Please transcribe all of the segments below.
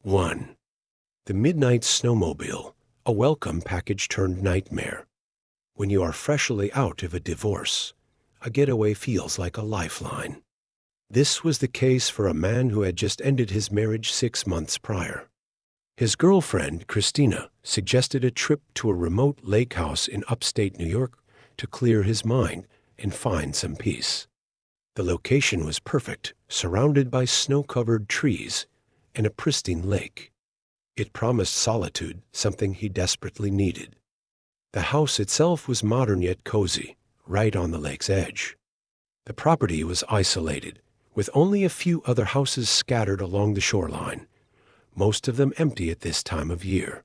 1. The Midnight Snowmobile, a welcome package turned nightmare. When you are freshly out of a divorce, a getaway feels like a lifeline. This was the case for a man who had just ended his marriage 6 months prior. His girlfriend, Christina, suggested a trip to a remote lake house in upstate New York to clear his mind and find some peace. The location was perfect, surrounded by snow-covered trees and a pristine lake. It promised solitude, something he desperately needed. The house itself was modern yet cozy, right on the lake's edge. The property was isolated, with only a few other houses scattered along the shoreline, most of them empty at this time of year.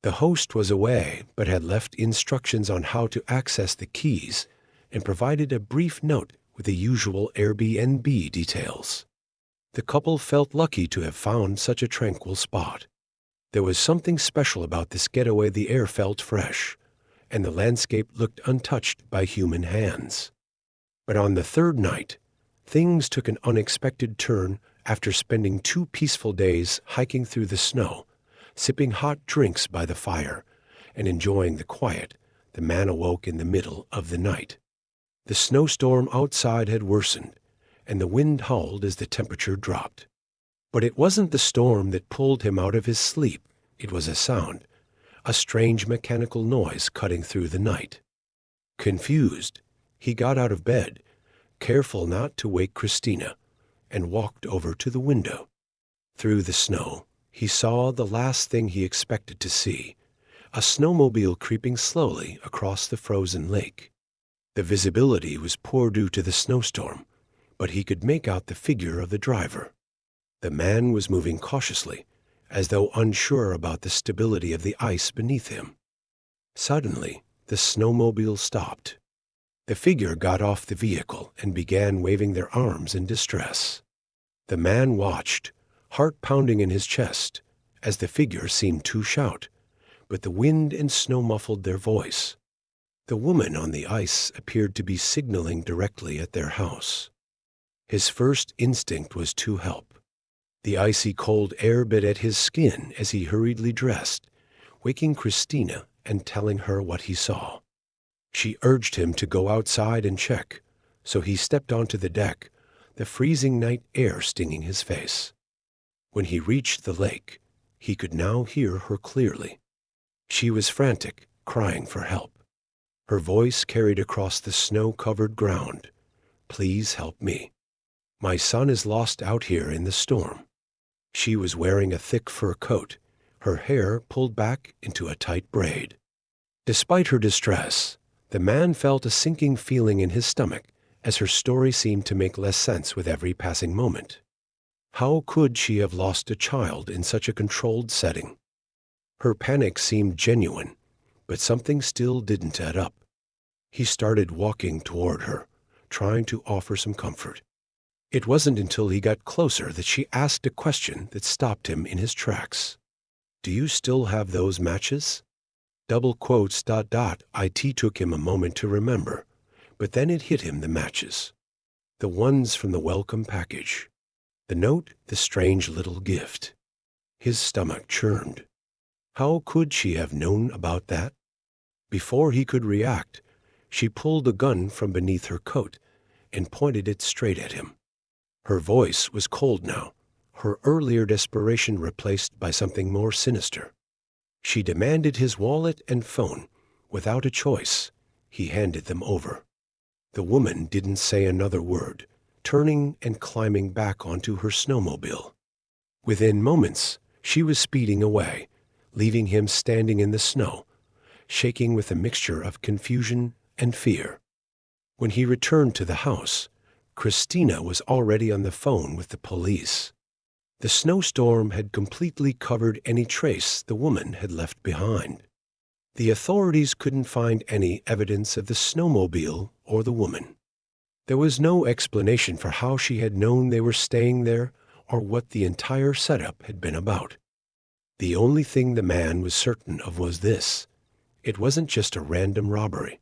The host was away, but had left instructions on how to access the keys and provided a brief note with the usual Airbnb details. The couple felt lucky to have found such a tranquil spot. There was something special about this getaway. The air felt fresh, and the landscape looked untouched by human hands. But on the third night, things took an unexpected turn. After spending 2 peaceful days hiking through the snow, sipping hot drinks by the fire, and enjoying the quiet, the man awoke in the middle of the night. The snowstorm outside had worsened, and the wind howled as the temperature dropped. But it wasn't the storm that pulled him out of his sleep. It was a sound, a strange mechanical noise cutting through the night. Confused, he got out of bed, careful not to wake Christina, and walked over to the window. Through the snow, he saw the last thing he expected to see, a snowmobile creeping slowly across the frozen lake. The visibility was poor due to the snowstorm, but he could make out the figure of the driver. The man was moving cautiously, as though unsure about the stability of the ice beneath him. Suddenly, the snowmobile stopped. The figure got off the vehicle and began waving their arms in distress. The man watched, heart pounding in his chest, as the figure seemed to shout, but the wind and snow muffled their voice. The woman on the ice appeared to be signaling directly at their house. His first instinct was to help. The icy cold air bit at his skin as he hurriedly dressed, waking Christina and telling her what he saw. She urged him to go outside and check, so he stepped onto the deck, the freezing night air stinging his face. When he reached the lake, he could now hear her clearly. She was frantic, crying for help. Her voice carried across the snow-covered ground. "Please help me. My son is lost out here in the storm." She was wearing a thick fur coat, her hair pulled back into a tight braid. Despite her distress, the man felt a sinking feeling in his stomach as her story seemed to make less sense with every passing moment. How could she have lost a child in such a controlled setting? Her panic seemed genuine, but something still didn't add up. He started walking toward her, trying to offer some comfort. It wasn't until he got closer that she asked a question that stopped him in his tracks. "Do you still have those matches?" It took him a moment to remember, but then it hit him, the matches. The ones from the welcome package. The note, the strange little gift. His stomach churned. How could she have known about that? Before he could react, she pulled a gun from beneath her coat and pointed it straight at him. Her voice was cold now, her earlier desperation replaced by something more sinister. She demanded his wallet and phone. Without a choice, he handed them over. The woman didn't say another word, turning and climbing back onto her snowmobile. Within moments, she was speeding away, leaving him standing in the snow, shaking with a mixture of confusion and fear. When he returned to the house, Christina was already on the phone with the police. The snowstorm had completely covered any trace the woman had left behind. The authorities couldn't find any evidence of the snowmobile or the woman. There was no explanation for how she had known they were staying there or what the entire setup had been about. The only thing the man was certain of was this: it wasn't just a random robbery.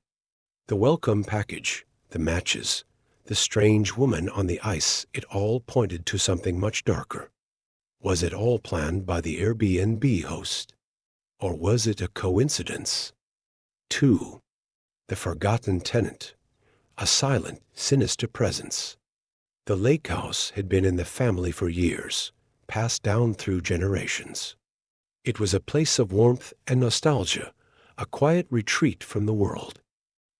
The welcome package, the matches, the strange woman on the ice, it all pointed to something much darker. Was it all planned by the Airbnb host? Or was it a coincidence? 2. The forgotten tenant. A silent, sinister presence. The lake house had been in the family for years, passed down through generations. It was a place of warmth and nostalgia, a quiet retreat from the world.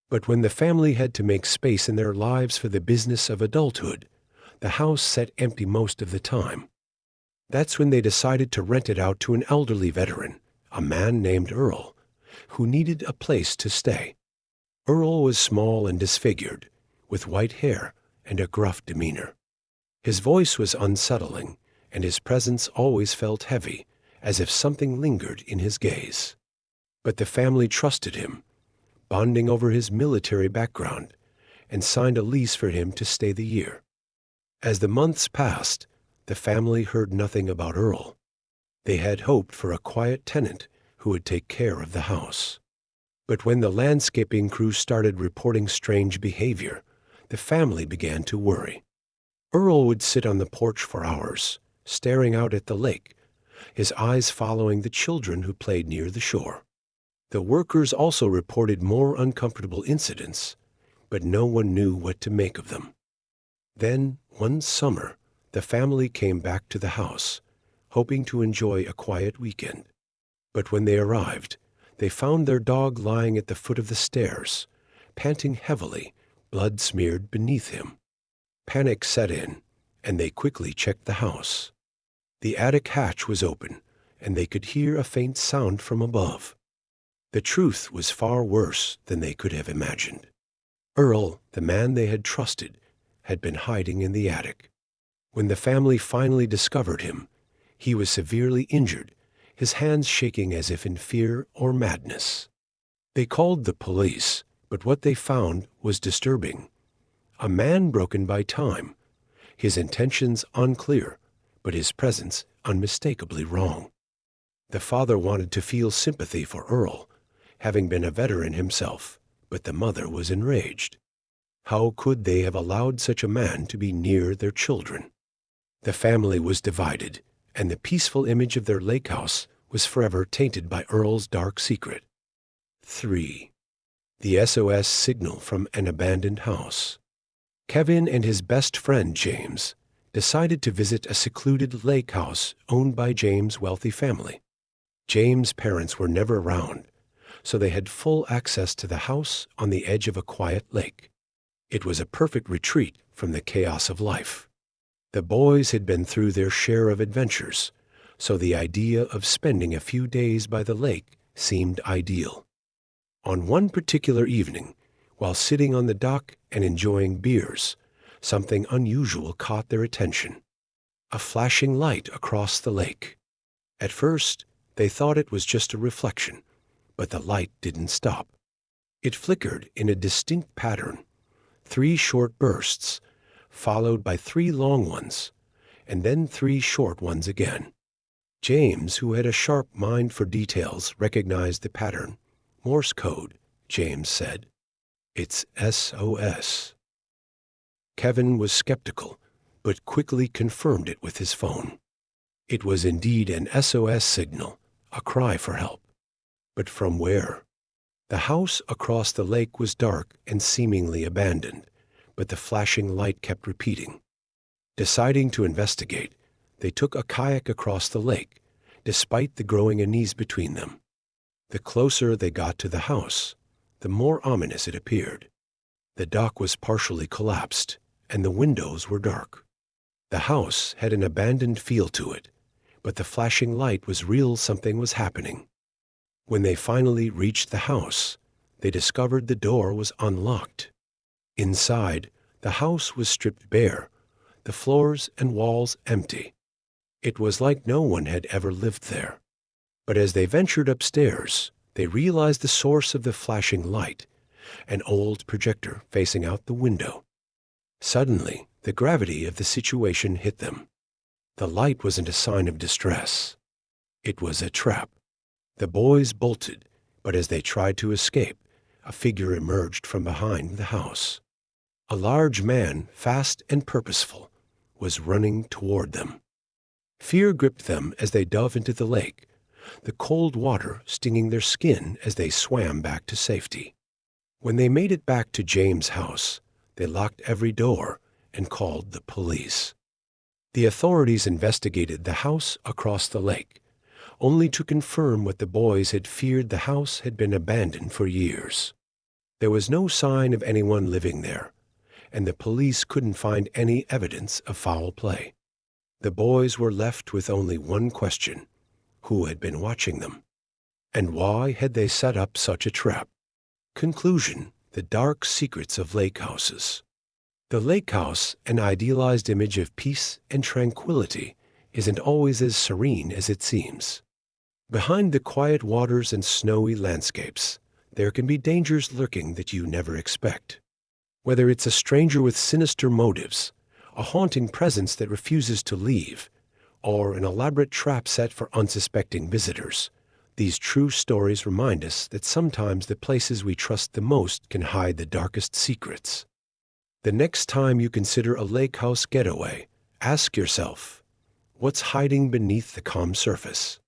But when the family had to make space in their lives for the business of adulthood, the house sat empty most of the time. That's when they decided to rent it out to an elderly veteran, a man named Earl, who needed a place to stay. Earl was small and disfigured, with white hair and a gruff demeanor. His voice was unsettling, and his presence always felt heavy, as if something lingered in his gaze. But the family trusted him, bonding over his military background, and signed a lease for him to stay the year. As the months passed, the family heard nothing about Earl. They had hoped for a quiet tenant who would take care of the house. But when the landscaping crew started reporting strange behavior, the family began to worry. Earl would sit on the porch for hours, staring out at the lake, his eyes following the children who played near the shore. The workers also reported more uncomfortable incidents, but no one knew what to make of them. Then, one summer, the family came back to the house, hoping to enjoy a quiet weekend. But when they arrived, they found their dog lying at the foot of the stairs, panting heavily, blood smeared beneath him. Panic set in, and they quickly checked the house. The attic hatch was open, and they could hear a faint sound from above. The truth was far worse than they could have imagined. Earl, the man they had trusted, had been hiding in the attic. When the family finally discovered him, he was severely injured, his hands shaking as if in fear or madness. They called the police, but what they found was disturbing. A man broken by time, his intentions unclear, but his presence unmistakably wrong. The father wanted to feel sympathy for Earl, having been a veteran himself, but the mother was enraged. How could they have allowed such a man to be near their children? The family was divided, and the peaceful image of their lake house was forever tainted by Earl's dark secret. 3. The SOS signal from an abandoned house. Kevin and his best friend, James, decided to visit a secluded lake house owned by James' wealthy family. James' parents were never around, so they had full access to the house on the edge of a quiet lake. It was a perfect retreat from the chaos of life. The boys had been through their share of adventures, so the idea of spending a few days by the lake seemed ideal. On one particular evening, while sitting on the dock and enjoying beers, something unusual caught their attention. A flashing light across the lake. At first, they thought it was just a reflection, but the light didn't stop. It flickered in a distinct pattern, 3 short bursts, followed by 3 long ones, and then 3 short ones again. James, who had a sharp mind for details, recognized the pattern. Morse code, James said. It's SOS. Kevin was skeptical, but quickly confirmed it with his phone. It was indeed an SOS signal, a cry for help. But from where? The house across the lake was dark and seemingly abandoned, but the flashing light kept repeating. Deciding to investigate, they took a kayak across the lake, despite the growing unease between them. The closer they got to the house, the more ominous it appeared. The dock was partially collapsed, and the windows were dark. The house had an abandoned feel to it, but the flashing light was real. Something was happening. When they finally reached the house, they discovered the door was unlocked. Inside, the house was stripped bare, the floors and walls empty. It was like no one had ever lived there. But as they ventured upstairs, they realized the source of the flashing light, an old projector facing out the window. Suddenly, the gravity of the situation hit them. The light wasn't a sign of distress. It was a trap. The boys bolted, but as they tried to escape, a figure emerged from behind the house. A large man, fast and purposeful, was running toward them. Fear gripped them as they dove into the lake, the cold water stinging their skin as they swam back to safety. When they made it back to James' house, they locked every door and called the police. The authorities investigated the house across the lake, only to confirm what the boys had feared: the house had been abandoned for years. There was no sign of anyone living there, and the police couldn't find any evidence of foul play. The boys were left with only one question: who had been watching them? And why had they set up such a trap? Conclusion: the dark secrets of lake houses. The lake house, an idealized image of peace and tranquility, isn't always as serene as it seems. Behind the quiet waters and snowy landscapes, there can be dangers lurking that you never expect. Whether it's a stranger with sinister motives, a haunting presence that refuses to leave, or an elaborate trap set for unsuspecting visitors, these true stories remind us that sometimes the places we trust the most can hide the darkest secrets. The next time you consider a lake house getaway, ask yourself, what's hiding beneath the calm surface?